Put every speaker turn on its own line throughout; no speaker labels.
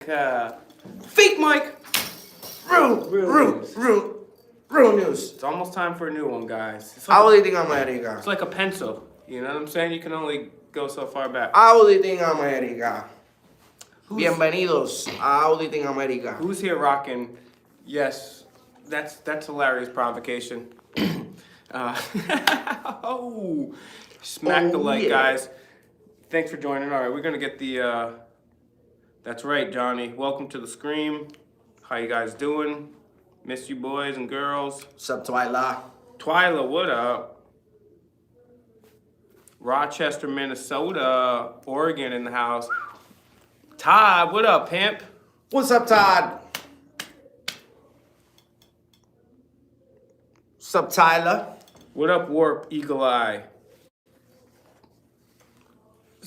Fake Mike.
Real news.
It's almost time for a new one, guys. It's
Auditing America.
It's like a pencil. You know what I'm saying? You can only go so far back.
Auditing America. Bienvenidos a Auditing America.
Who's here rocking? Yes, that's hilarious provocation. Oh, smack the like, guys. Thanks for joining. All right, we're gonna get the. That's right, Johnny. Welcome to the Scream. How you guys doing? Miss you, boys and girls.
What's up, Twyla?
Twyla, what up? Rochester, Minnesota, Oregon in the house. Todd, what up, pimp?
What's up, Todd? What's up, Tyler?
What up, Warp Eagle Eye?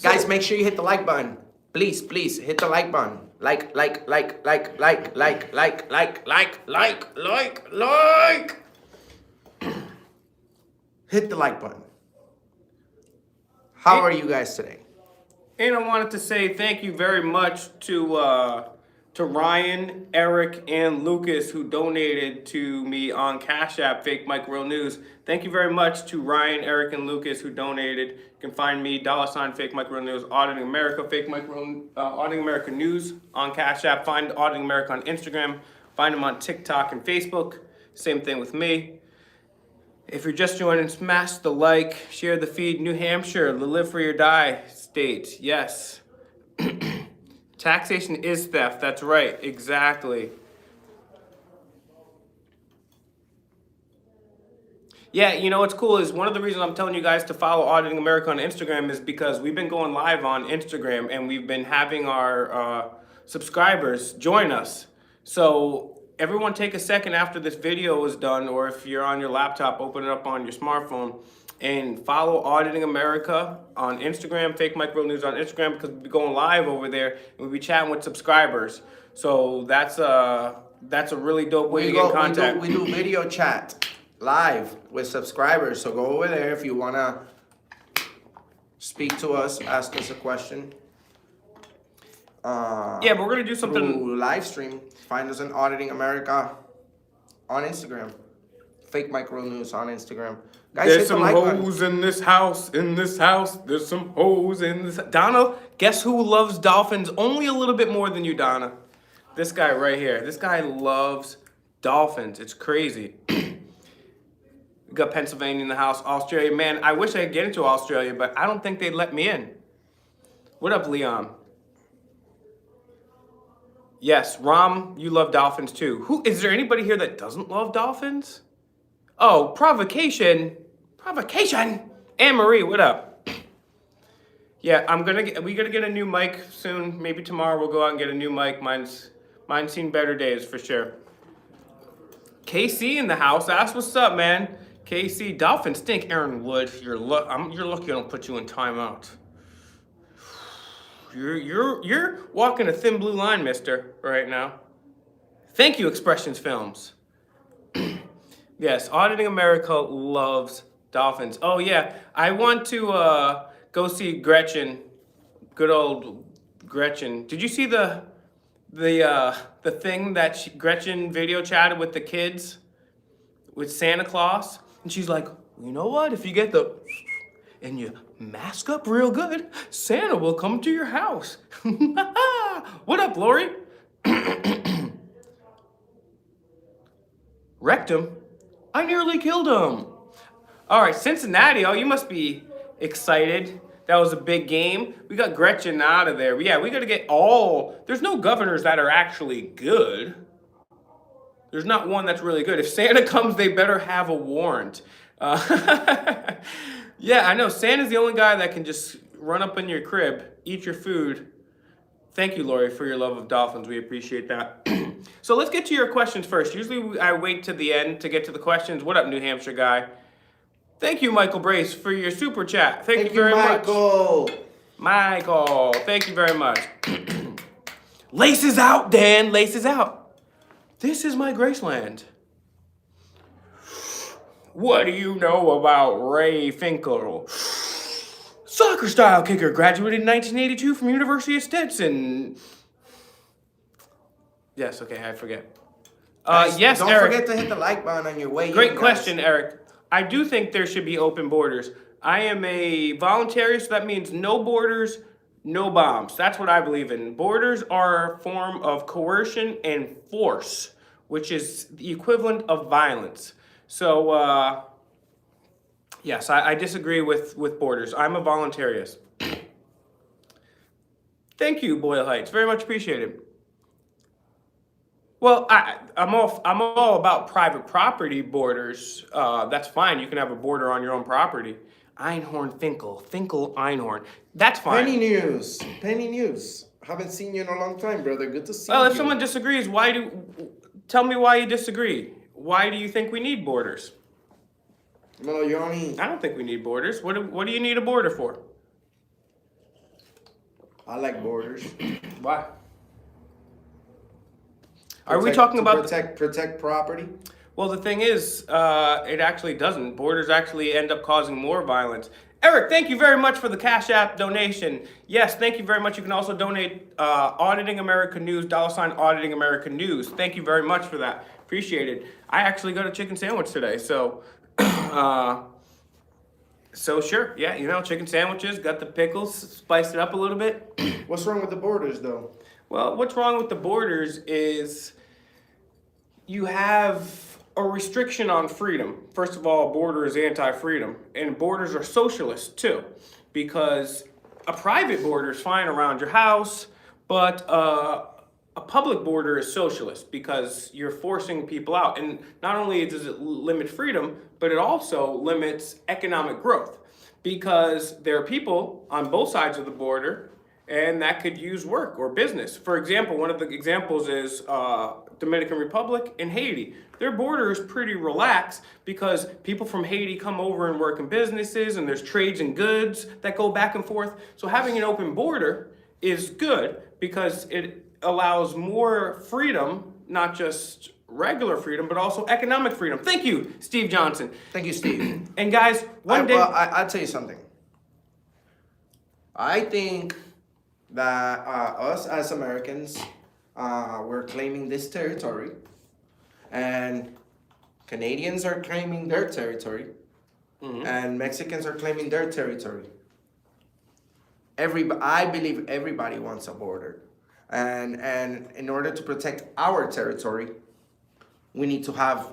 Guys, make sure you hit the like button. Please hit the like button. Like. Hit the like button. How are you guys today?
And I wanted to say thank you very much to Ryan, Eric, and Lucas who donated to me on Cash App, Fake Mike Real News. Thank you very much to Ryan, Eric, and Lucas who donated. You can find me, $ Fake Mike Real News, Auditing America, Auditing America News on Cash App. Find Auditing America on Instagram. Find them on TikTok and Facebook. Same thing with me. If you're just joining, smash the like, share the feed. New Hampshire, the live free or die state. Yes. Taxation is theft. That's right. Exactly. Yeah, you know what's cool is one of the reasons I'm telling you guys to follow Auditing America on Instagram is because we've been going live on Instagram and we've been having our subscribers join us. So everyone take a second after this video is done, or if you're on your laptop, open it up on your smartphone and follow Auditing America on Instagram, Fake Mike Real News on Instagram, because we'll be going live over there and we'll be chatting with subscribers. So that's a really dope way to get in contact.
We do video chat live with subscribers. So go over there if you want to speak to us, ask us a question.
Yeah, but we're going to do something.
Live stream. Find us on Auditing America on Instagram. Fake Mike Real News on Instagram. Guys,
there's some hoes in this house, There's some hoes in this. Donna, guess who loves dolphins only a little bit more than you, Donna? This guy right here. This guy loves dolphins. It's crazy. We got Pennsylvania in the house, Australia. Man, I wish I could get into Australia, but I don't think they'd let me in. What up, Leon? Yes, Rom, you love dolphins too. Is there anybody here that doesn't love dolphins? Oh, provocation. Anne-Marie, what up? Yeah, we gotta get a new mic soon. Maybe tomorrow we'll go out and get a new mic. Mine's seen better days for sure. KC in the house. That's what's up, man. KC, dolphins stink. Aaron Wood, you're lucky I don't put you in timeout. You're walking a thin blue line, mister, right now. Thank you, Expressions Films. Yes, Auditing America loves dolphins. Oh yeah, I want to go see Gretchen. Good old Gretchen. Did you see the thing that Gretchen video chatted with the kids with Santa Claus? And she's like, you know what? If you get and you mask up real good, Santa will come to your house. What up, Lori? Wrecked him. I nearly killed him. All right, Cincinnati. Oh, you must be excited. That was a big game. We got Gretchen out of there. Yeah, we got to get there's no governors that are actually good. There's not one that's really good. If Santa comes, they better have a warrant. Yeah, I know. Santa's the only guy that can just run up in your crib, eat your food. Thank you, Lori, for your love of dolphins. We appreciate that. So let's get to your questions first. Usually I wait to the end to get to the questions. What up, New Hampshire guy? Thank you, Michael Brace, for your super chat. Thank you very much. Michael, thank you very much. Laces out, Dan. Laces out. This is my Graceland. What do you know about Ray Finkel? Soccer style kicker, graduated in 1982 from University of Stetson. Yes, okay, I forget.
Guys,
Yes,
don't
Eric.
forget to hit the like button on your way in,
Great
guys.
question, Eric. I do think there should be open borders. I am a voluntary, so that means no borders, no bombs. That's what I believe in. Borders are a form of coercion and force, which is the equivalent of violence. So, yes, I disagree with borders. I'm a voluntarist. Thank you, Boyle Heights. Very much appreciated. Well, I'm all about private property borders. That's fine. You can have a border on your own property. Einhorn Finkel Einhorn. That's fine.
Penny News. Haven't seen you in a long time, brother. Good to see you.
Well, if someone disagrees, tell me why you disagree. Why do you think we need borders?
Well, you only.
I don't think we need borders. What do you need a border for?
I like borders.
Why? Are we talking about
protect property?
Well, the thing is, it actually doesn't. Borders actually end up causing more violence. Eric, thank you very much for the Cash App donation. Yes, thank you very much. You can also donate Auditing America News, $ Auditing America News. Thank you very much for that. Appreciate it. I actually got a chicken sandwich today, so so sure, yeah, you know, chicken sandwiches, got the pickles, spiced it up a little bit.
What's wrong with the borders, though?
Well, what's wrong with the borders is you have a restriction on freedom. First of all, a border is anti-freedom, and borders are socialist too, because a private border is fine around your house, but a public border is socialist because you're forcing people out. And not only does it limit freedom, but it also limits economic growth because there are people on both sides of the border and that could use work or business. For example, one of the examples is Dominican Republic and Haiti. Their border is pretty relaxed because people from Haiti come over and work in businesses and there's trades and goods that go back and forth. So having an open border is good because it allows more freedom, not just regular freedom, but also economic freedom. Thank you, Steve Johnson.
Thank you, Steve.
And guys, one day...
Well, I'll tell you something. I think that us as Americans, we're claiming this territory, and Canadians are claiming their territory, and Mexicans are claiming their territory. I believe everybody wants a border, and in order to protect our territory, we need to have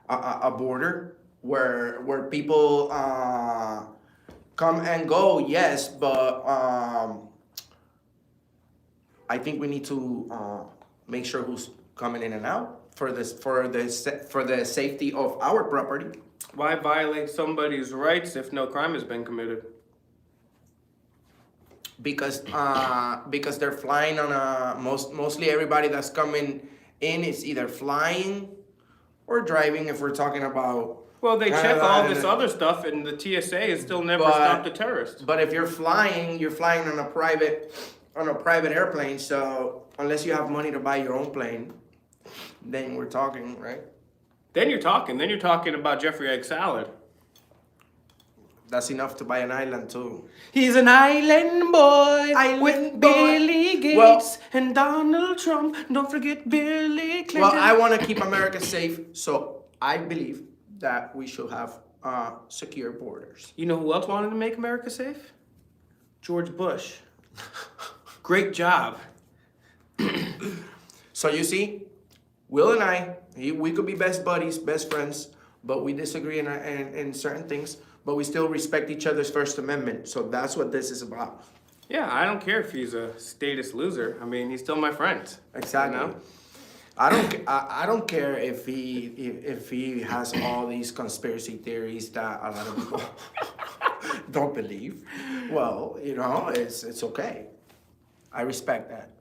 a border where people come and go, yes, but I think we need to make sure who's coming in and out for the safety of our property.
Why violate somebody's rights if no crime has been committed?
Because they're flying on a mostly everybody that's coming in is either flying or driving. If we're talking about
well, they check all this other stuff, and the TSA has still never stopped a terrorist.
But if you're flying on a private airplane. So unless you have money to buy your own plane, then we're talking, right?
Then you're talking about Jeffrey Egg salad.
That's enough to buy an island too.
He's an island boy with Billy Gates and Donald Trump. Don't forget Billy Clinton.
Well, I want to keep America safe, so I believe that we should have secure borders.
You know who else wanted to make America safe? George Bush. Great job.
So you see, Will and I, we could be best buddies, best friends, but we disagree in certain things, but we still respect each other's First Amendment. So that's what this is about.
Yeah, I don't care if he's a status loser. I mean, he's still my friend.
Exactly.
You know?
I don't care if he has all these conspiracy theories that a lot of people don't believe. Well, you know, it's okay. I respect that.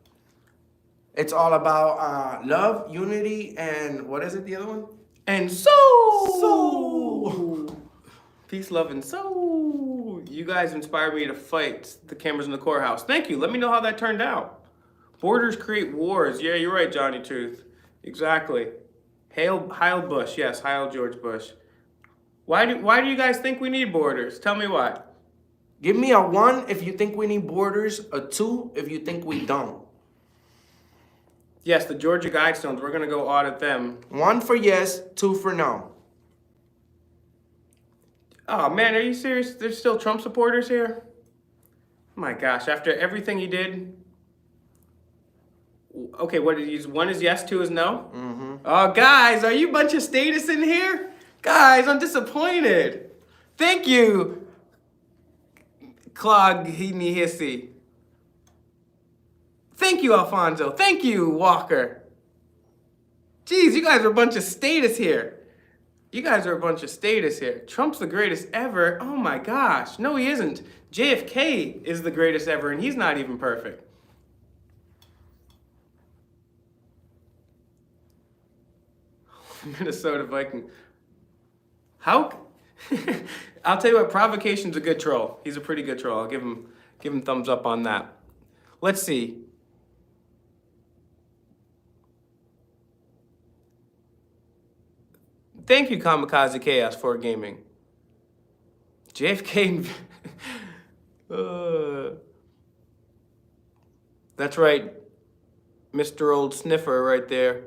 It's all about love, unity, and what is it, the other one?
And soul. Peace, love, and soul. You guys inspired me to fight the cameras in the courthouse. Thank you. Let me know how that turned out. Borders create wars. Yeah, you're right, Johnny Tooth. Exactly. Heil Bush. Yes, Heil George Bush. Why do you guys think we need borders? Tell me why.
Give me a 1 if you think we need borders, a 2 if you think we don't.
Yes, the Georgia Guidestones. We're gonna go audit them.
1 for yes, 2 for no.
Oh man, are you serious? There's still Trump supporters here? Oh my gosh, after everything he did. Okay, what did he use? 1 is yes, 2 is no?
Mm-hmm.
Oh, guys, are you a bunch of status in here? Guys, I'm disappointed. Thank you, Clog Hissy. Thank you, Alfonso. Thank you, Walker. Jeez, you guys are a bunch of status here. You guys are a bunch of status here. Trump's the greatest ever. Oh my gosh. No, he isn't. JFK is the greatest ever, and he's not even perfect. Minnesota Viking. How? I'll tell you what, Provocation's a good troll. He's a pretty good troll. I'll give him thumbs up on that. Let's see. Thank you, Kamikaze Chaos, for gaming. JFK. That's right, Mr. Old Sniffer right there.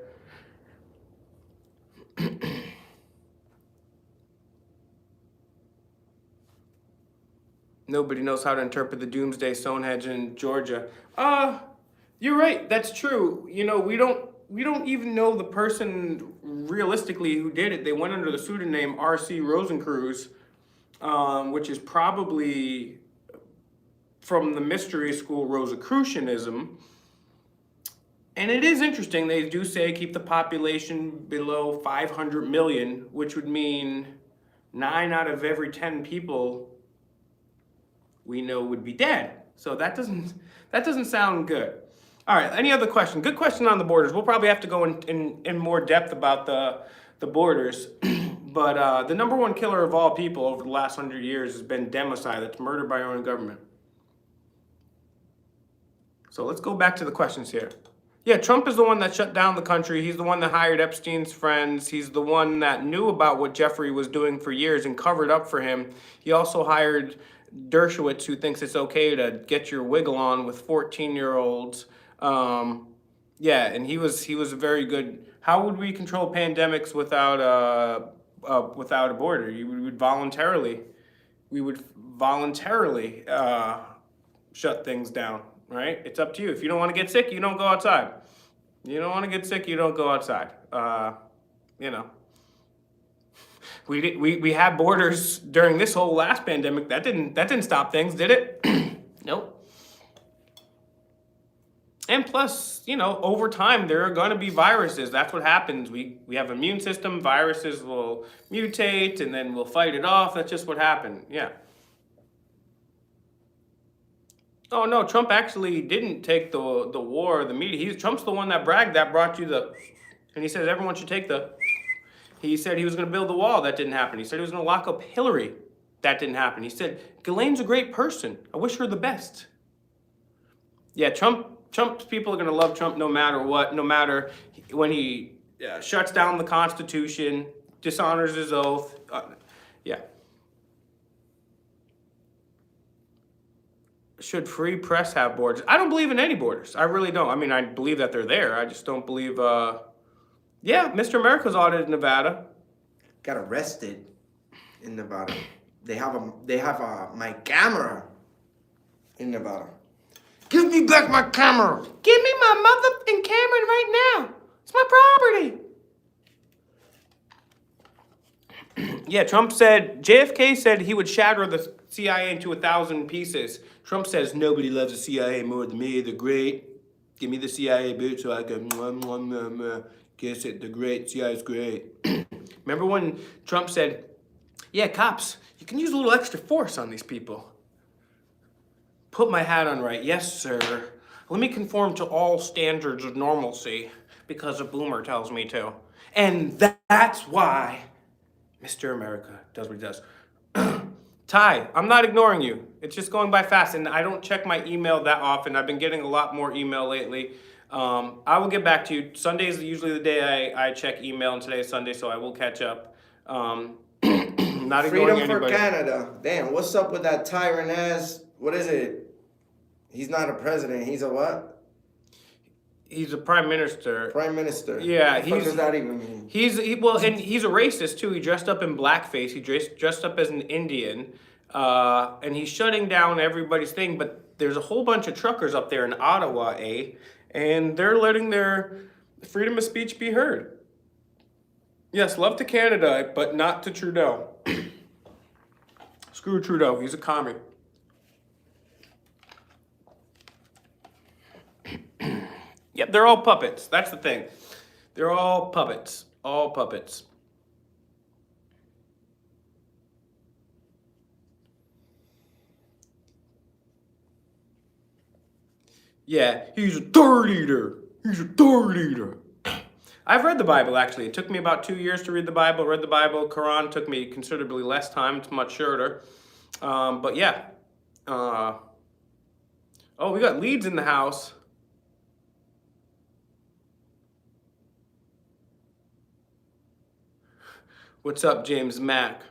Nobody knows how to interpret the Doomsday Stonehenge in Georgia. You're right. That's true. You know, we don't even know the person realistically who did it. They went under the pseudonym R.C. Rosencruz, which is probably from the mystery school Rosicrucianism. And it is interesting. They do say keep the population below 500 million, which would mean 9 out of every 10 people we know would be dead. So that doesn't sound good. All right, any other question? Good question on the borders. We'll probably have to go in more depth about the borders. But the number one killer of all people over the last 100 years has been democide. That's murder by our own government. So let's go back to the questions here. Yeah, Trump is the one that shut down the country. He's the one that hired Epstein's friends. He's the one that knew about what Jeffrey was doing for years and covered up for him. He also hired Dershowitz, who thinks it's okay to get your wiggle on with 14-year-olds. Yeah, and he was a very good. How would we control pandemics without a border? We would voluntarily shut things down. Right? It's up to you. If you don't want to get sick, you don't go outside. You don't want to get sick, you don't go outside. You know. We had borders during this whole last pandemic. That didn't stop things, did it? Nope. And plus, you know, over time there are going to be viruses. That's what happens. We have an immune system. Viruses will mutate, and then we'll fight it off. That's just what happened. Yeah. Oh no, Trump actually didn't take the war, the media. Trump's the one that bragged that brought you the, and he says everyone should take the. He said he was going to build the wall. That didn't happen. He said he was going to lock up Hillary. That didn't happen. He said Ghislaine's a great person. I wish her the best. Yeah, Trump's people are going to love Trump no matter what. No matter when he shuts down the Constitution, dishonors his oath. Yeah. Should free press have borders? I don't believe in any borders. I really don't. I mean, I believe that they're there. I just don't believe. Yeah, Mr. America's audited Nevada.
Got arrested in Nevada. They have my camera in Nevada. Give me back my camera.
Give me my motherfucking camera right now. It's my property. Yeah, JFK said he would shatter the CIA into 1,000 pieces. Trump says nobody loves the CIA more than me. They're great. Give me the CIA, bitch, so I can kiss it. They're great. CIA's great. Remember when Trump said, yeah, cops, you can use a little extra force on these people. Put my hat on right. Yes, sir. Let me conform to all standards of normalcy because a boomer tells me to. And that's why Mr. America does what he does. Ty, I'm not ignoring you. It's just going by fast, and I don't check my email that often. I've been getting a lot more email lately. I will get back to you. Sunday is usually the day I check email, and today is Sunday, so I will catch up. Not ignoring
Freedom
anybody.
for Canada. Damn, what's up with that tyrant ass? What is it? He's not a president. He's a what?
He's a prime minister.
Prime Minister.
Yeah,
What the fuck does that even mean?
And he's a racist too. He dressed up in blackface. He dressed up as an Indian, and he's shutting down everybody's thing. But there's a whole bunch of truckers up there in Ottawa, and they're letting their freedom of speech be heard. Yes, love to Canada, but not to Trudeau. Screw Trudeau. He's a commie. Yep, they're all puppets. That's the thing. They're all puppets. All puppets. Yeah, he's a third eater. He's a third eater. I've read the Bible, actually. It took me about 2 years to read the Bible. Read the Bible. Quran took me considerably less time. It's much shorter. But yeah. Oh, we got leads in the house. What's up, James Mack?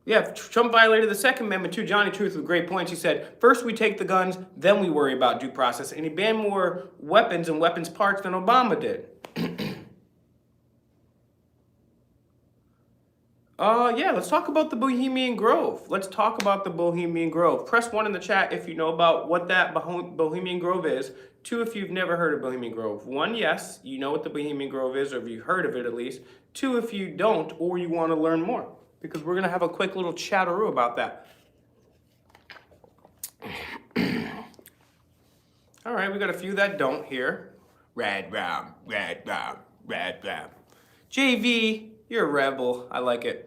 Yeah, Trump violated the Second Amendment too. Johnny Truth with great points. He said, first we take the guns, then we worry about due process. And he banned more weapons and weapons parts than Obama did. Yeah, let's talk about the Bohemian Grove. Let's talk about the Bohemian Grove. Press 1 in the chat if you know about what that Bohemian Grove is. 2, if you've never heard of Bohemian Grove. 1, yes, you know what the Bohemian Grove is, or if you've heard of it at least. 2, if you don't, or you want to learn more. Because we're going to have a quick little chatteroo about that. All right, we got a few that don't here. Rad ram, rad ram, rad ram. JV, you're a rebel. I like it.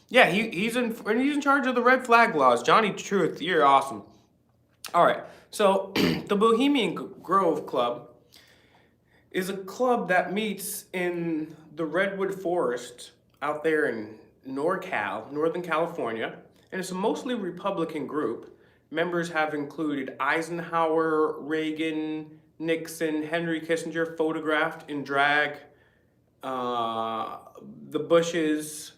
Yeah, he's in charge of the red flag laws. Johnny Truth, you're awesome. All right, so the Bohemian Grove Club is a club that meets in the Redwood Forest out there in NorCal, Northern California, and it's a mostly Republican group. Members have included Eisenhower, Reagan, Nixon, Henry Kissinger, photographed in drag, the Bushes,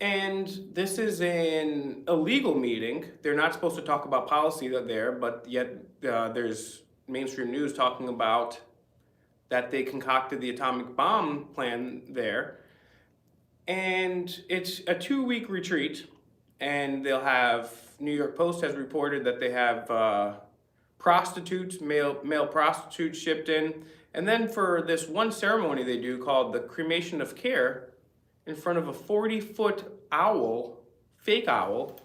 and this is an illegal meeting. They're not supposed to talk about policy there, but yet there's mainstream news talking about that they concocted the atomic bomb plan there. And it's a 2-week retreat, and they'll have, New York Post has reported that they have prostitutes, male prostitutes shipped in. And then for this one ceremony they do called the Cremation of Care, in front of a 40-foot owl, fake owl,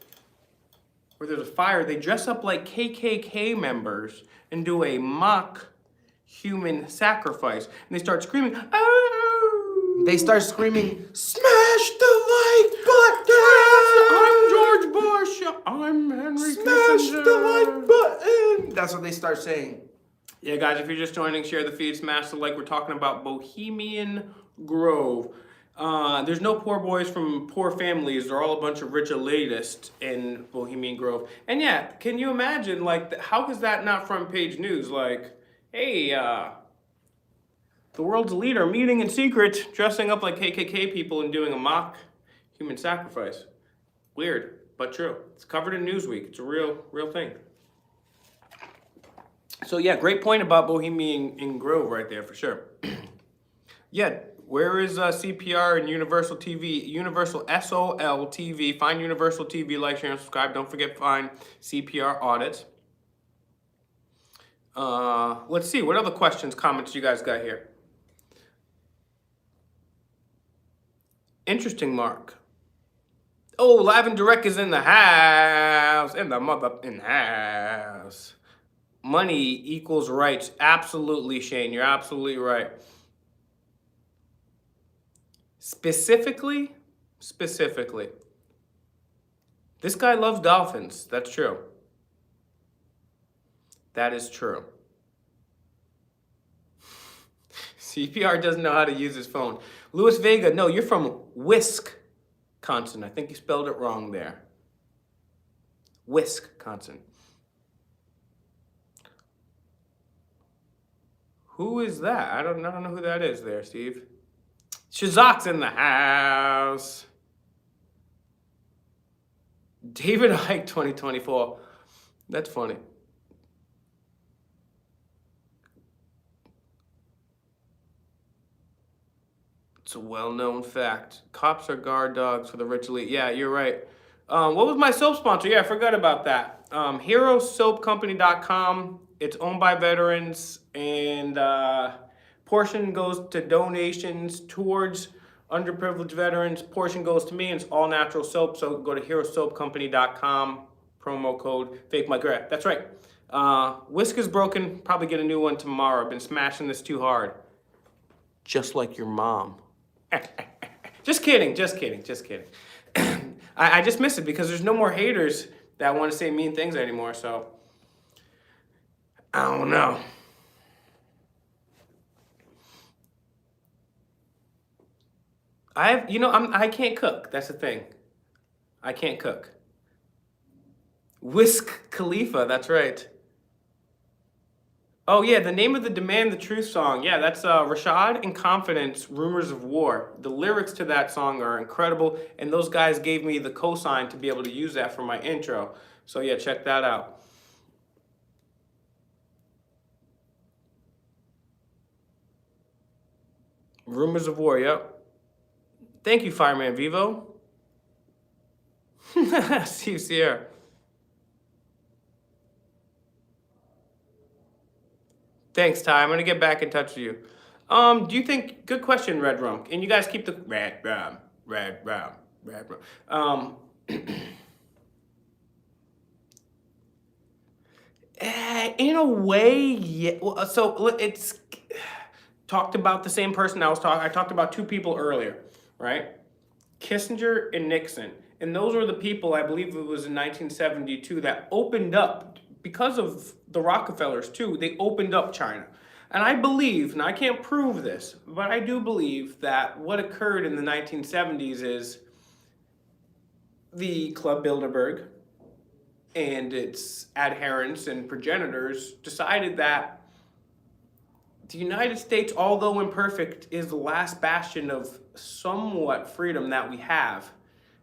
where there's a fire, they dress up like KKK members and do a mock human sacrifice. And they start screaming, "Oh!"
They start screaming, "Smash the like button!
I'm George Bush! I'm Henry
Smash
Kissinger!"
the like button!" That's what they start saying.
Yeah, guys, if you're just joining, share the feed, smash the like. We're talking about Bohemian Grove. There's no poor boys from poor families. They're all a bunch of rich elitists in Bohemian Grove. And yeah, can you imagine, like, how is that not front page news? Like, hey, the world's leader meeting in secret, dressing up like KKK people and doing a mock human sacrifice. Weird, but true. It's covered in Newsweek. It's a real thing. So yeah, great point about Bohemian Grove right there for sure. Yeah, where is CPR and Universal TV? Universal SOL TV. Find Universal TV, like, share, and subscribe. Don't forget to find CPR Audit. Let's see, what other questions, comments you guys got here? Interesting, Mark. Oh, live and direct is in the house. In the mother-in house. Money equals rights. Absolutely, Shane. You're absolutely right. Specifically, this guy loves dolphins. That's true. That is true. CPR doesn't know how to use his phone. Luis Vega, no, you're from Wisconsin. I think you spelled it wrong there. Wisconsin. Who is that? I don't know who that is there, Steve. Shazak's in the house. David Icke 2024. That's funny. It's a well-known fact. Cops are guard dogs for the rich elite. Yeah, you're right. What was my soap sponsor? Yeah, I forgot about that. HeroSoapCompany.com. It's owned by veterans, and portion goes to donations towards underprivileged veterans. Portion goes to me, and it's all natural soap. So go to HeroSoapCompany.com. Promo code Fake Mike Rat. That's right. Whisk is broken. Probably get a new one tomorrow. I've been smashing this too hard. Just like your mom. Just kidding, just kidding, just kidding. I just miss it because there's no more haters that want to say mean things anymore, so I don't know. I can't cook. That's the thing. I can't cook. Whisk Khalifa, that's right. Oh yeah, the name of the Demand the Truth song. Yeah, that's Rashad and Confidence, Rumors of War. The lyrics to that song are incredible, and those guys gave me the cosign to be able to use that for my intro. So yeah, check that out. Rumors of War, yep. Thank you, Fireman Vivo. Steve Sierra. Thanks, Ty. I'm gonna get back in touch with you. Do you think? Good question, Red Rum. And you guys keep the Red Rum. In a way, yeah. Well, so it's talked about the same person I talked about two people earlier, right? Kissinger and Nixon, and those were the people, I believe it was in 1972, that opened up. Because of the Rockefellers, too, they opened up China. And I believe, and I can't prove this, but I do believe that what occurred in the 1970s is the Club Bilderberg and its adherents and progenitors decided that the United States, although imperfect, is the last bastion of somewhat freedom that we have.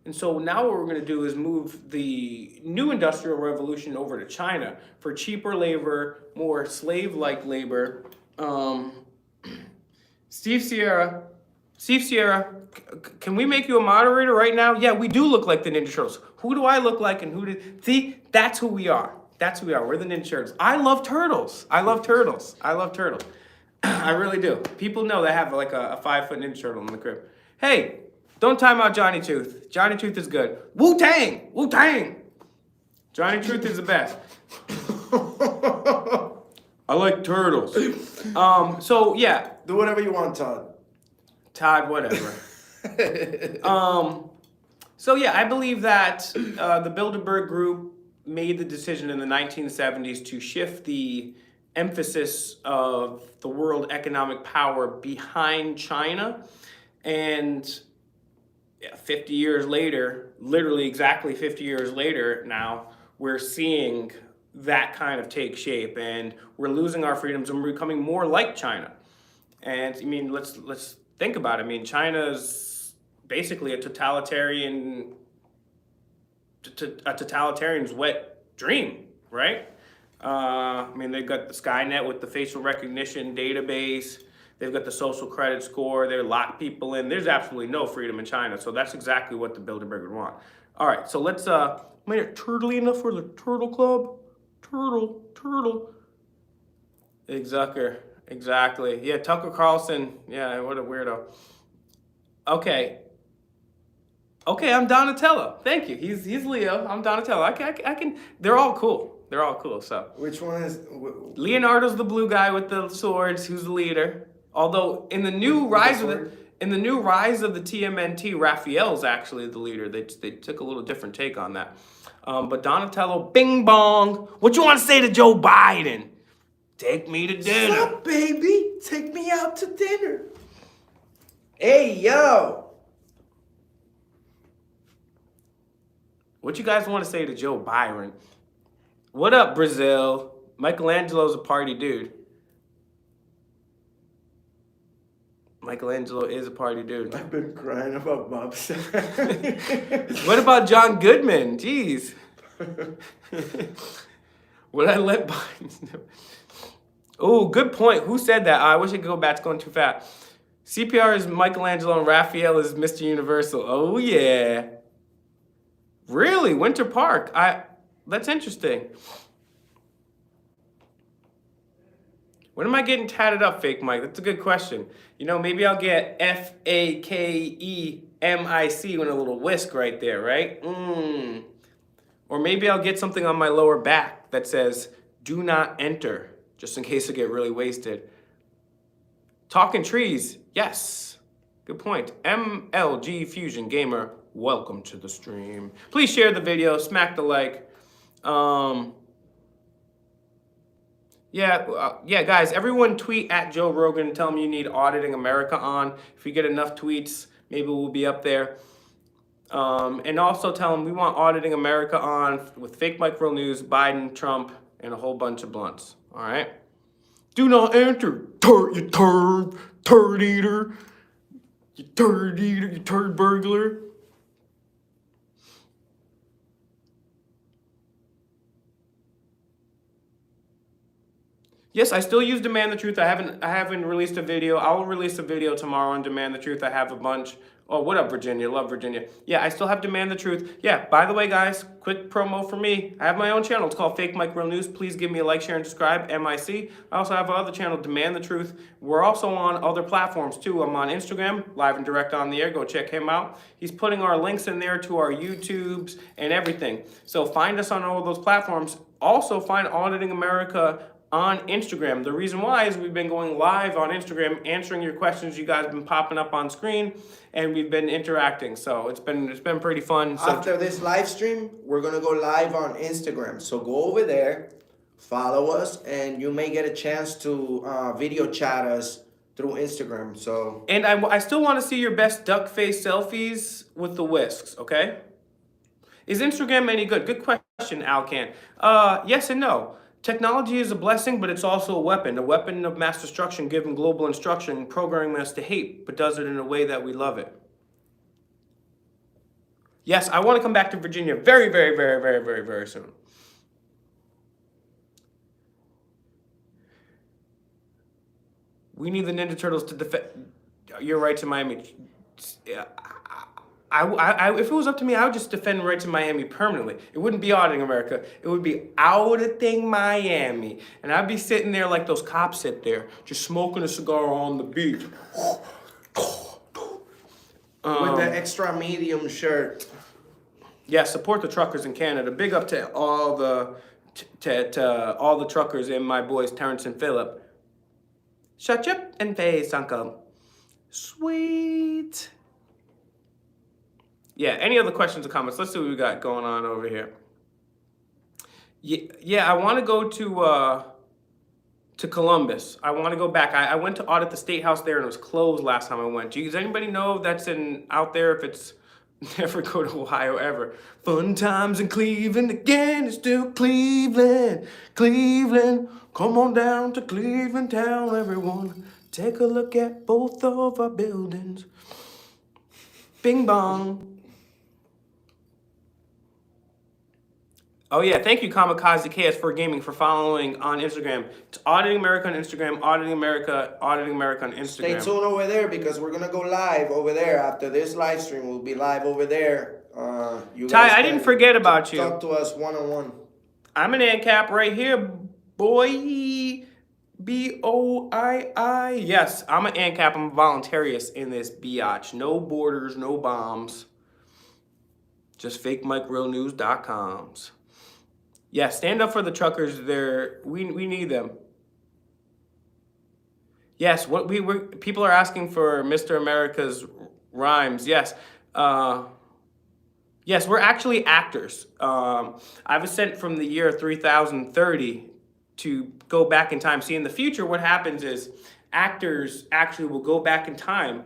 And so now what we're going to do is move the new industrial revolution over to China for cheaper labor, more slave-like labor. Steve Sierra, can we make you a moderator right now? Yeah, we do look like the Ninja Turtles. Who do I look like and who did... See, that's who we are. That's who we are. We're the Ninja Turtles. I love turtles. I love turtles. I really do. People know they have like a 5-foot Ninja Turtle in the crib. Hey, don't time out Johnny Tooth. Johnny Tooth is good. Wu-Tang! Wu-Tang! Johnny Tooth is the best. I like turtles. So, yeah.
Do whatever you want, Todd.
Todd, whatever. So, yeah, I believe that the Bilderberg Group made the decision in the 1970s to shift the emphasis of the world economic power behind China. And 50 years later, literally exactly 50 years later now, we're seeing that kind of take shape, and we're losing our freedoms and we're becoming more like China. And I mean, let's think about it. I mean, China's basically a totalitarian's wet dream, right? I mean, they've got the Skynet with the facial recognition database. They've got the social credit score. They lock people in. There's absolutely no freedom in China. So that's exactly what the Bilderberg would want. All right, so let's made it turtly enough for the Turtle Club. Turtle. Exactly. Yeah, Tucker Carlson. Yeah, what a weirdo. Okay, I'm Donatello. Thank you. He's Leo. I'm Donatello. I can. They're all cool. So
Which one is...
Leonardo's the blue guy with the swords, who's the leader. Although in the new rise of the TMNT, Raphael's actually the leader. They took a little different take on that. But Donatello, bing bong. What you want to say to Joe Biden? Take me to dinner.
What's up, baby? Take me out to dinner. Hey, yo.
What you guys want to say to Joe Byron? What up, Brazil? Michelangelo's a party dude. Michelangelo is a party dude.
I've been crying about Bob Saget.
What about John Goodman? Jeez. Would I let Biden... Oh, good point. Who said that? I wish I could go back. It's going too fast. CPR is Michelangelo and Raphael is Mr. Universal. Oh yeah. Really? Winter Park? That's interesting. When am I getting tatted up, Fake Mike? That's a good question. You know, maybe I'll get FAKEMIC with a little whisk right there, right? Or maybe I'll get something on my lower back that says, do not enter, just in case I get really wasted. Talking trees, yes. Good point. MLG Fusion Gamer, welcome to the stream. Please share the video, smack the like. Yeah, guys, everyone tweet at Joe Rogan and tell him you need Auditing America on. If you get enough tweets, maybe we'll be up there. And also tell him we want Auditing America on with Fake Mike Real News, Biden, Trump, and a whole bunch of blunts. All right? Do not enter, you turd eater, you turd burglar. Yes, I still use Demand the Truth. I haven't released a video. I will release a video tomorrow on Demand the Truth. I have a bunch. Oh, what up, Virginia? Love Virginia. Yeah, I still have Demand the Truth. Yeah, by the way, guys, quick promo for me. I have my own channel. It's called Fake Mike Real News. Please give me a like, share, and subscribe, MIC. I also have another channel, Demand the Truth. We're also on other platforms, too. I'm on Instagram, live and direct on the air. Go check him out. He's putting our links in there to our YouTubes and everything. So find us on all of those platforms. Also, find Auditing America on Instagram. The reason why is we've been going live on Instagram, answering your questions. You guys have been popping up on screen, and we've been interacting. So it's been pretty fun. So
after this live stream, we're gonna go live on Instagram. So go over there, follow us, and you may get a chance to video chat us through Instagram. So
and I still want to see your best duck face selfies with the whisks. Okay? Is Instagram any good? Good question, Alcan. Yes and no. Technology is a blessing, but it's also a weapon of mass destruction, given global instruction, programming us to hate, but does it in a way that we love it. Yes, I want to come back to Virginia very, very, very, very, very, very soon. We need the Ninja Turtles to defend. You're right to Miami. If it was up to me, I would just defend rights in Miami permanently. It wouldn't be Auditing America. It would be Auditing Miami. And I'd be sitting there like those cops sit there, just smoking a cigar on the beach.
with the extra medium shirt.
Yeah, support the truckers in Canada. Big up to all the all the truckers and my boys Terrence and Phillip. Shut up and face, uncle. Sweet. Yeah, any other questions or comments? Let's see what we got going on over here. Yeah, I want to go to Columbus. I want to go back. I went to audit the State House there, and it was closed last time I went. Does anybody know if that's out there, if it's never go to Ohio ever? Fun times in Cleveland again. It's still Cleveland. Cleveland. Come on down to Cleveland town, everyone. Take a look at both of our buildings. Bing bong. Oh yeah, thank you Kamikaze KS4 Gaming for following on Instagram. It's Auditing America on Instagram, Auditing America on Instagram.
Stay tuned over there because we're gonna go live over there after this live stream. We'll be live over there. You
Ty, I didn't forget about you.
Talk to us one-on-one.
I'm an ANCAP right here, boy. B-O-I-I. Yes, I'm an ANCAP. I'm voluntarious in this biatch. No borders, no bombs. Just FakeMikeRealNews.coms. Yeah, stand up for the truckers. We need them. Yes, people are asking for Mr. America's rhymes. Yes, yes, we're actually actors. I was sent from the year 3030 to go back in time. See, in the future, what happens is actors actually will go back in time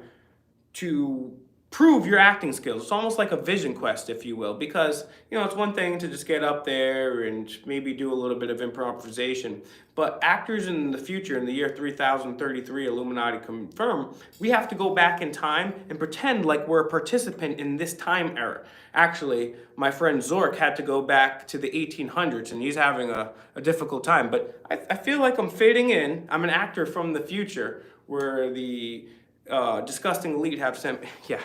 to prove your acting skills. It's almost like a vision quest, if you will, because, it's one thing to just get up there and maybe do a little bit of improvisation, but actors in the future, in the year 3033, Illuminati confirm, we have to go back in time and pretend like we're a participant in this time era. Actually, my friend Zork had to go back to the 1800s, and he's having a difficult time, but I feel like I'm fitting in. I'm an actor from the future where the Disgusting Elite have sent, yeah,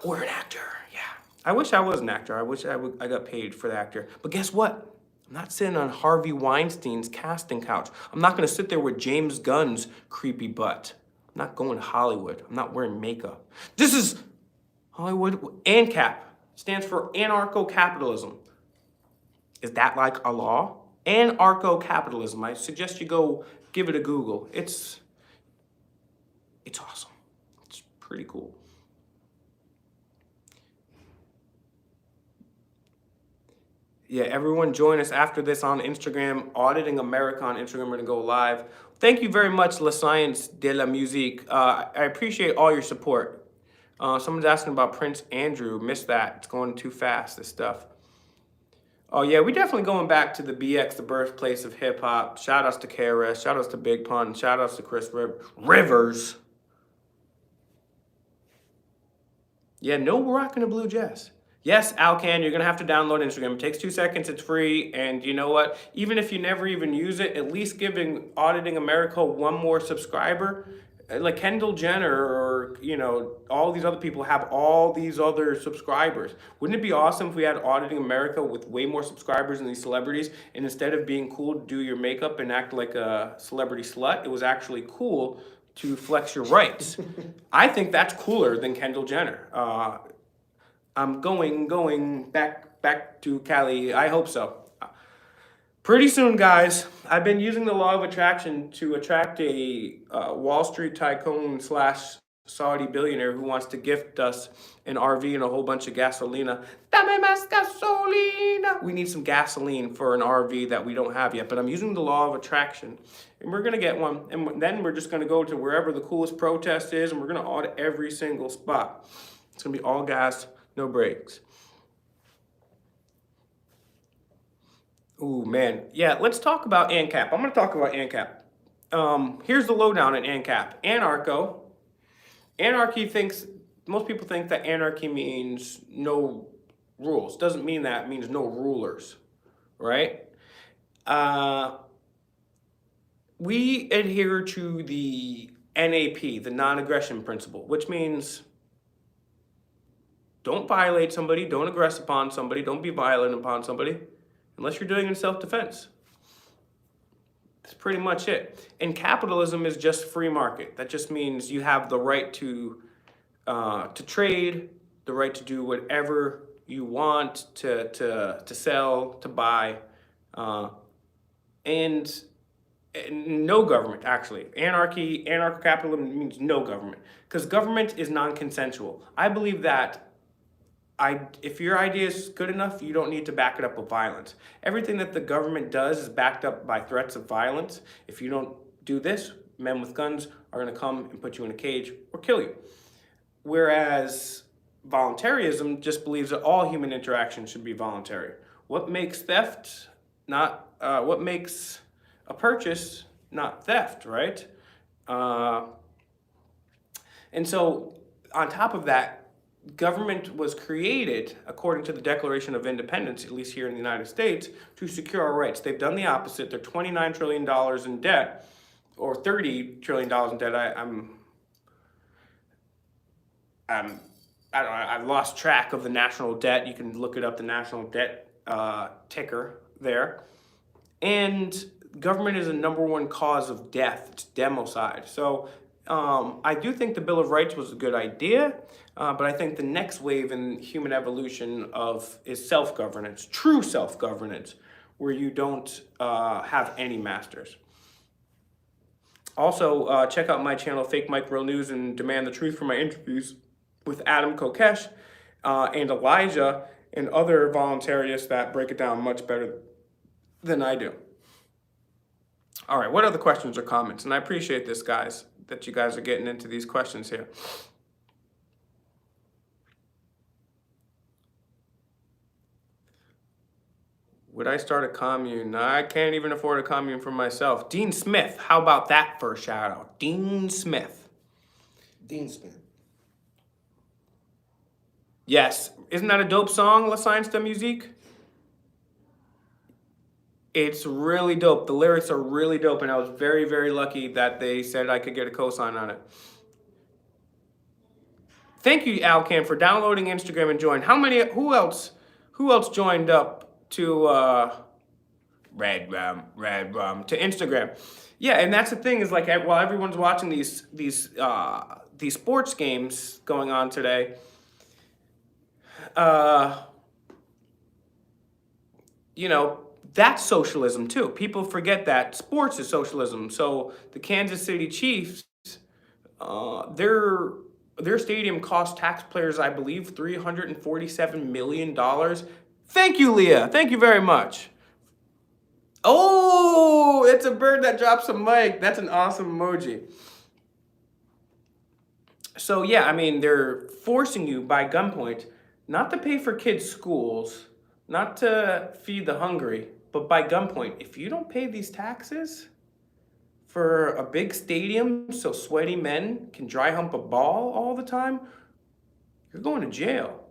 we're an actor, yeah. I wish I was an actor. I wish I got paid for the actor. But guess what? I'm not sitting on Harvey Weinstein's casting couch. I'm not gonna sit there with James Gunn's creepy butt. I'm not going to Hollywood. I'm not wearing makeup. This is Hollywood. ANCAP stands for anarcho-capitalism. Is that like a law? Anarcho-capitalism. I suggest you go give it a Google. It's awesome. It's pretty cool. Yeah, everyone join us after this on Instagram, Auditing America on Instagram. We're gonna go live. Thank you very much, La Science de la Musique. I appreciate all your support. Someone's asking about Prince Andrew. Missed that. It's going too fast, this stuff. Oh yeah, we definitely going back to the BX, the birthplace of hip hop. Shout outs to KRS, shout outs to Big Pun, shout outs to Chris Rivers. Yeah, no rockin' the blue jazz. Yes, Alcan, you're gonna have to download Instagram. It takes 2 seconds, it's free, and you know what? Even if you never even use it, at least giving Auditing America one more subscriber. Like Kendall Jenner or, you know, all these other people have all these other subscribers. Wouldn't it be awesome if we had Auditing America with way more subscribers than these celebrities, and instead of being cool to do your makeup and act like a celebrity slut, it was actually cool to flex your rights? I think that's cooler than Kendall Jenner. I'm going back to Cali. I hope so. Pretty soon, guys. I've been using the law of attraction to attract a Wall Street tycoon / Saudi billionaire who wants to gift us an RV and a whole bunch of gasolina. Dame más gasolina. We need some gasoline for an RV that we don't have yet, but I'm using the law of attraction, and we're gonna get one, and then we're just gonna go to wherever the coolest protest is, and we're gonna audit every single spot. It's gonna be all gas, no brakes. Ooh, man. Yeah, let's talk about ANCAP. I'm gonna talk about ANCAP. Here's the lowdown on ANCAP. Anarchy most people think that anarchy means no rules. Doesn't mean that, it means no rulers, right? We adhere to the NAP, the non-aggression principle, which means don't violate somebody, don't aggress upon somebody, don't be violent upon somebody, unless you're doing it in self-defense. That's pretty much it. And capitalism is just free market. That just means you have the right to trade, the right to do whatever you want, to sell, to buy, and no government, actually. Anarcho-capitalism means no government, because government is non-consensual. I believe that if your idea is good enough, you don't need to back it up with violence. Everything that the government does is backed up by threats of violence. If you don't do this, men with guns are gonna come and put you in a cage or kill you. Whereas voluntarism just believes that all human interaction should be voluntary. What makes theft what makes a purchase not theft, right? And so on top of that, government was created, according to the Declaration of Independence, at least here in the United States, to secure our rights. They've done the opposite. They're $29 trillion in debt, or $30 trillion in debt. I've lost track of the national debt. You can look it up, the national debt ticker there. And government is the -- cause of death. It's democide. So I do think the Bill of Rights was a good idea, but I think the next wave in human evolution is self-governance, true self-governance, where you don't have any masters. Also, check out my channel, Fake Mike Real News, and demand the truth for my interviews with Adam Kokesh and Elijah and other voluntarists that break it down much better than I do. All right, what other questions or comments? And I appreciate this, guys, that you guys are getting into these questions here. Would I start a commune? I can't even afford a commune for myself. Dean Smith, how about that for a shout out? Dean Smith.
Dean Smith.
Yes, isn't that a dope song, La Science de Musique? It's really dope. The lyrics are really dope, and I was very, very lucky that they said I could get a cosign on it. Thank you, Alcan, for downloading Instagram and join. Who else joined up to Red Rum to Instagram? Yeah, and that's the thing is like while everyone's watching these sports games going on today, you know, that's socialism too. People forget that sports is socialism. So the Kansas City Chiefs, their stadium cost taxpayers, I believe, $347 million. Thank you, Leah. Thank you very much. Oh, it's a bird that drops a mic. That's an awesome emoji. So yeah, I mean, they're forcing you by gunpoint not to pay for kids' schools, not to feed the hungry, but by gunpoint. If you don't pay these taxes for a big stadium so sweaty men can dry hump a ball all the time, you're going to jail.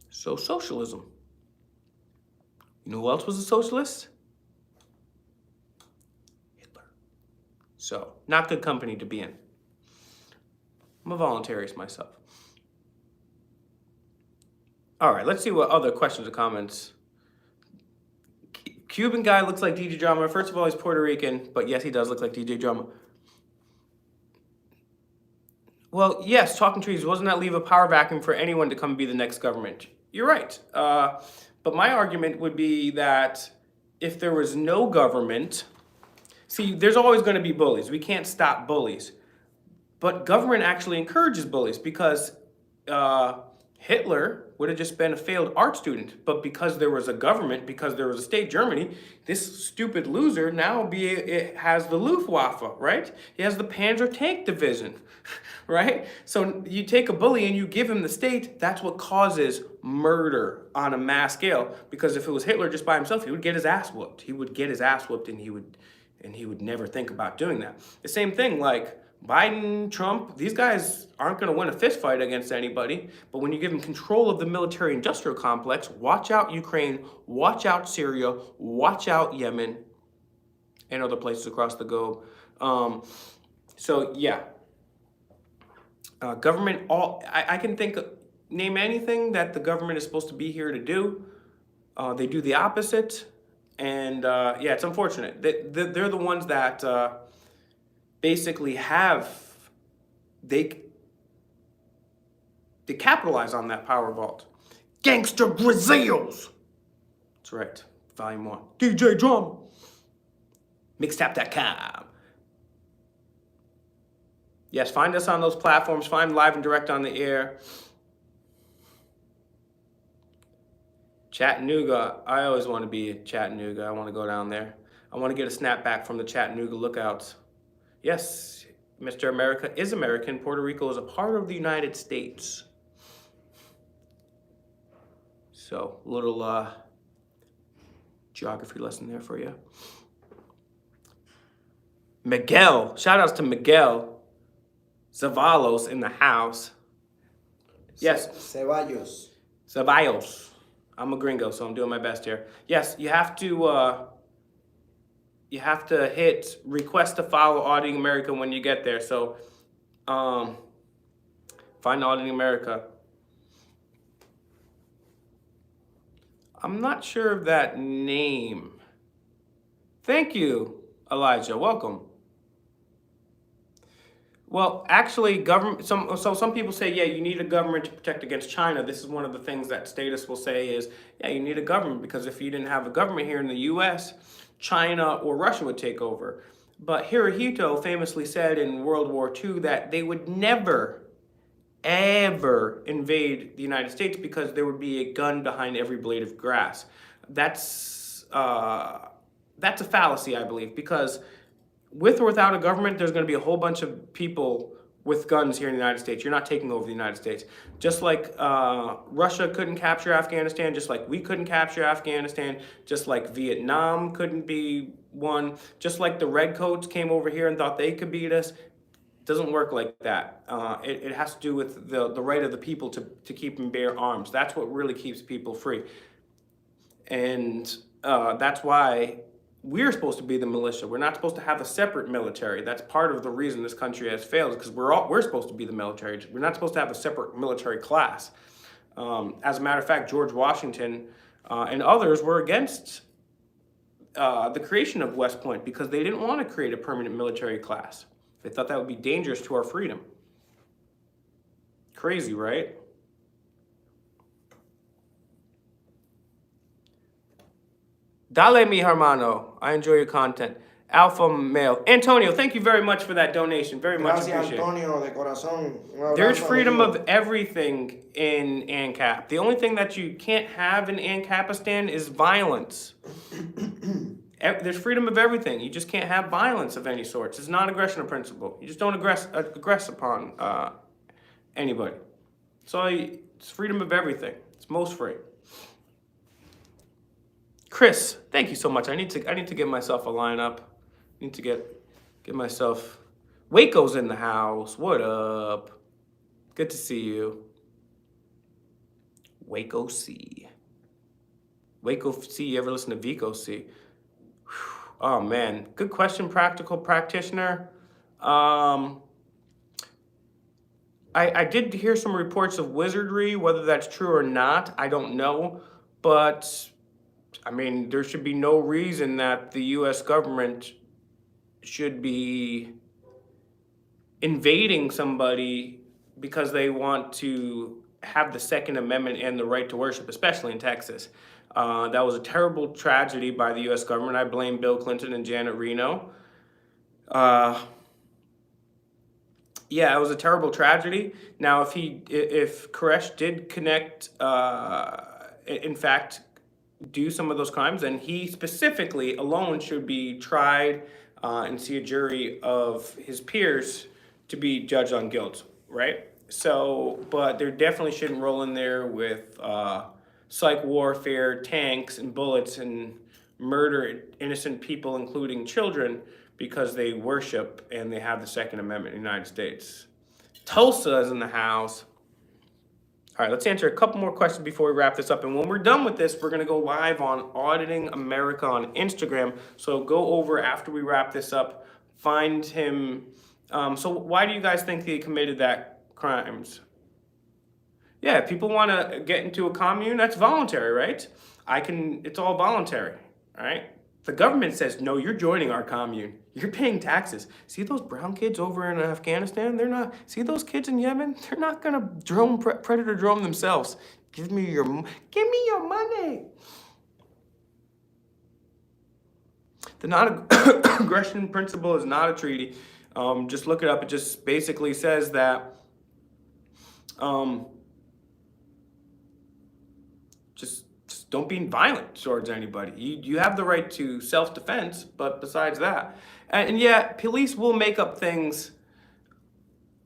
So socialism. You know who else was a socialist? Hitler. So, not good company to be in. I'm a voluntarist myself. All right, let's see what other questions or comments. Cuban guy looks like DJ Drama. First of all, he's Puerto Rican, but yes, he does look like DJ Drama. Well, yes, Talking Trees, wasn't that leave a power vacuum for anyone to come be the next government? You're right. But my argument would be that if there was no government, see, there's always going to be bullies. We can't stop bullies. But government actually encourages bullies because Hitler would have just been a failed art student. But because there was a government, because there was a state, Germany, this stupid loser now it has the Luftwaffe, right? He has the Panzer Tank Division, right? So you take a bully and you give him the state, that's what causes murder on a mass scale. Because if it was Hitler just by himself, he would get his ass whooped. He would get his ass whooped and he would never think about doing that. The same thing, like Biden, Trump, these guys aren't going to win a fist fight against anybody, but when you give them control of the military-industrial complex, watch out Ukraine, watch out Syria, watch out Yemen, and other places across the globe. So yeah, government. I can name anything that the government is supposed to be here to do. They do the opposite, and yeah, it's unfortunate. They're the ones that. Basically they capitalize on that power vault. Gangster Brazils. That's right. Volume 1. DJ Drum. Mixtap.com. Yes, find us on those platforms. Find Live and Direct on the air. Chattanooga. I always want to be at Chattanooga. I want to go down there. I want to get a snapback from the Chattanooga Lookouts. Yes, Mr. America is American. Puerto Rico is a part of the United States. So, little geography lesson there for you. Miguel, shout outs to Miguel Zavalos in the house. Yes. Ceballos. I'm a gringo, so I'm doing my best here. Yes, you have to hit request to follow Auditing America when you get there. So find Auditing America. I'm not sure of that name. Thank you, Elijah. Welcome. Well, actually, some people say, yeah, you need a government to protect against China. This is one of the things that statists will say is, yeah, you need a government because if you didn't have a government here in the U.S., China or Russia would take over. But Hirohito famously said in World War II that they would never, ever invade the United States because there would be a gun behind every blade of grass. That's a fallacy, I believe, because with or without a government, there's going to be a whole bunch of people with guns here in the United States. You're not taking over the United States. Just like Russia couldn't capture Afghanistan, just like we couldn't capture Afghanistan, just like Vietnam couldn't be won, just like the Redcoats came over here and thought they could beat us. Doesn't work like that. It has to do with the right of the people to keep and bear arms. That's what really keeps people free. And that's why we're supposed to be the militia. We're not supposed to have a separate military. That's part of the reason this country has failed, because we're supposed to be the military. We're not supposed to have a separate military class. As a matter of fact, George Washington and others were against the creation of West Point because they didn't want to create a permanent military class. They thought that would be dangerous to our freedom. Crazy, right? Dale mi hermano. I enjoy your content. Alpha male. Antonio, thank you very much for that donation. Very much appreciated.
Antonio, de corazón.
There's freedom of everything in ANCAP. The only thing that you can't have in ANCAPistan is violence. There's freedom of everything. You just can't have violence of any sorts. It's non-aggression principle. You just don't aggress upon anybody. So it's freedom of everything. It's most free. Chris, thank you so much. I need to get myself a lineup. I need to get myself. Waco's in the house. What up? Good to see you. Waco C. Waco C. You ever listen to Vico C? Oh man, good question, practical practitioner. I did hear some reports of wizardry. Whether that's true or not, I don't know. But I mean, there should be no reason that the U.S. government should be invading somebody because they want to have the Second Amendment and the right to worship, especially in Texas. That was a terrible tragedy by the U.S. government. I blame Bill Clinton and Janet Reno. Yeah, it was a terrible tragedy. Now, if Koresh did connect, in fact, do some of those crimes, then he specifically alone should be tried and see a jury of his peers to be judged on guilt, right? So, but there definitely shouldn't roll in there with psych warfare, tanks and bullets, and murder innocent people, including children, because they worship and they have the Second Amendment in the United States. Tulsa is in the house. All right, let's answer a couple more questions before we wrap this up. And when we're done with this, we're going to go live on Auditing America on Instagram. So go over after we wrap this up, find him. So why do you guys think he committed that crimes? Yeah, if people want to get into a commune, that's voluntary, right? It's all voluntary, all right? The government says, no, you're joining our commune. You're paying taxes. See those brown kids over in Afghanistan? See those kids in Yemen? They're not gonna predator drone themselves. Give me your money. The non-aggression principle is not a treaty. Just look it up. It just basically says that just don't be violent towards anybody. You have the right to self-defense, but besides that, and yeah, police will make up things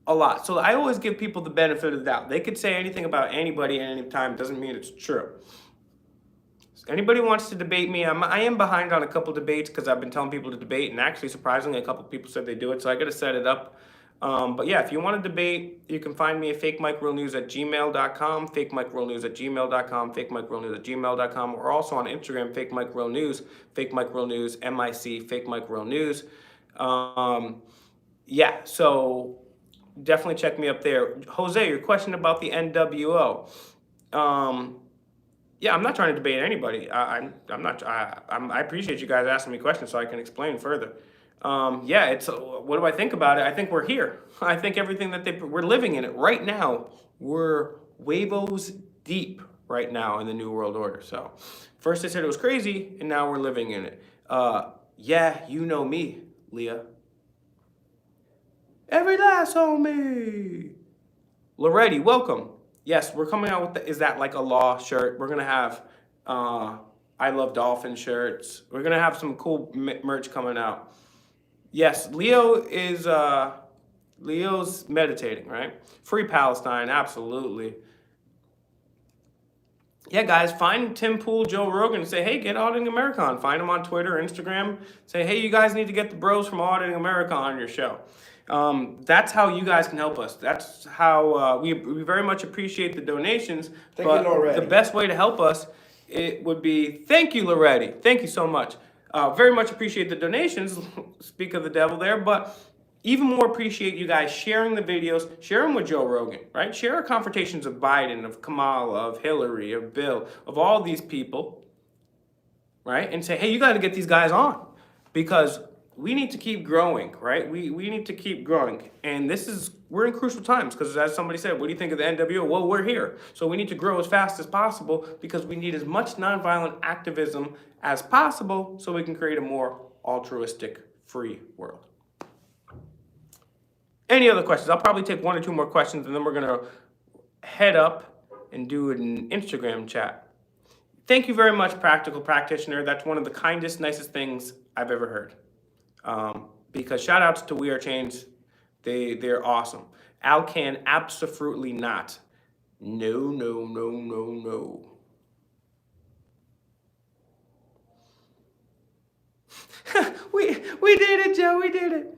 a lot. So I always give people the benefit of the doubt. They could say anything about anybody at any time. Doesn't mean it's true. Anybody wants to debate me, I am behind on a couple debates because I've been telling people to debate, and actually, surprisingly, a couple people said they do it, so I got to set it up. But yeah, if you want to debate, you can find me at fakemikerealnews@gmail.com, fakemikerealnews@gmail.com, fakemikerealnews@gmail.com. We're also on Instagram, fakemikerealnews, fakemikerealnews, MIC, fakemikerealnews. Yeah, so definitely check me up there. Jose, your question about the NWO. Yeah, I'm not trying to debate anybody. I appreciate you guys asking me questions so I can explain further. Yeah, it's what do I think about it? I think we're here. I think everything that we're living in it right now. We're huevos deep right now in the New World Order. So first they said it was crazy, and now we're living in it. Yeah, you know me, Leah. Every last on me. Loretti, welcome. Yes, we're coming out with is that like a law shirt? We're gonna have I Love Dolphin shirts. We're gonna have some cool merch coming out. Yes, Leo's meditating, right? Free Palestine, absolutely. Yeah, guys, find Tim Pool, Joe Rogan, and say, hey, get Auditing America on. Find them on Twitter, Instagram. Say, hey, you guys need to get the bros from Auditing America on your show. That's how you guys can help us. That's how we very much appreciate the donations.
Thank you, Loretti.
The best way to help us, it would be, thank you, Loretti. Thank you so much. Very much appreciate the donations. Speak of the devil there, but even more appreciate you guys sharing the videos, share them with Joe Rogan, right? Share our confrontations of Biden, of Kamala, of Hillary, of Bill, of all these people, right? And say, hey, you got to get these guys on because we need to keep growing, right? We need to keep growing. And we're in crucial times because as somebody said, what do you think of the NWO? Well, we're here. So we need to grow as fast as possible because we need as much nonviolent activism as possible so we can create a more altruistic, free world. Any other questions? I'll probably take 1 or 2 more questions and then we're gonna head up and do an Instagram chat. Thank you very much, Practical Practitioner. That's one of the kindest, nicest things I've ever heard. Because shout outs to We Are Change. They're awesome. Al can absolutely not. No, no, no, no, no. we did it, Joe. We did it.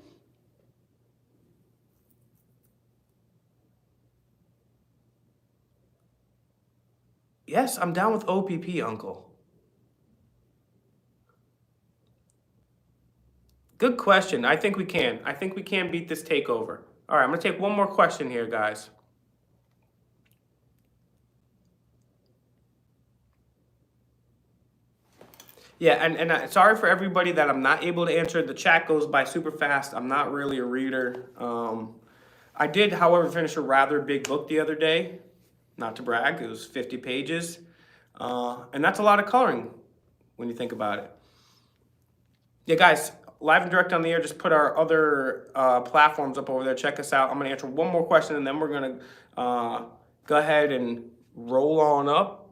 Yes, I'm down with OPP, Uncle. Good question. I think we can. I think we can beat this takeover. All right, I'm going to take 1 more question here, guys. Yeah, and sorry for everybody that I'm not able to answer. The chat goes by super fast. I'm not really a reader. I did, however, finish a rather big book the other day. Not to brag, it was 50 pages. And that's a lot of coloring when you think about it. Yeah, guys, live and direct on the air, just put our other platforms up over there. Check us out. I'm going to answer 1 more question, and then we're going to go ahead and roll on up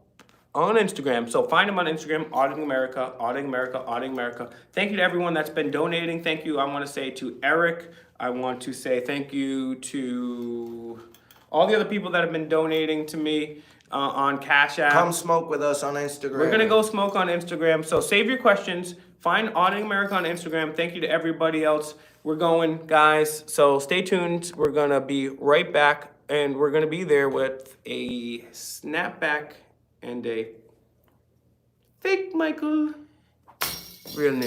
on Instagram. So find them on Instagram, Auditing America, Auditing America, Auditing America. Thank you to everyone that's been donating. Thank you, I want to say, to Eric. I want to say thank you to all the other people that have been donating to me on Cash App.
Come smoke with us on Instagram.
We're going to go smoke on Instagram. So save your questions. Find Auditing America on Instagram. Thank you to everybody else. We're going, guys. So stay tuned. We're going to be right back. And we're going to be there with a snapback and a fake Michael real news.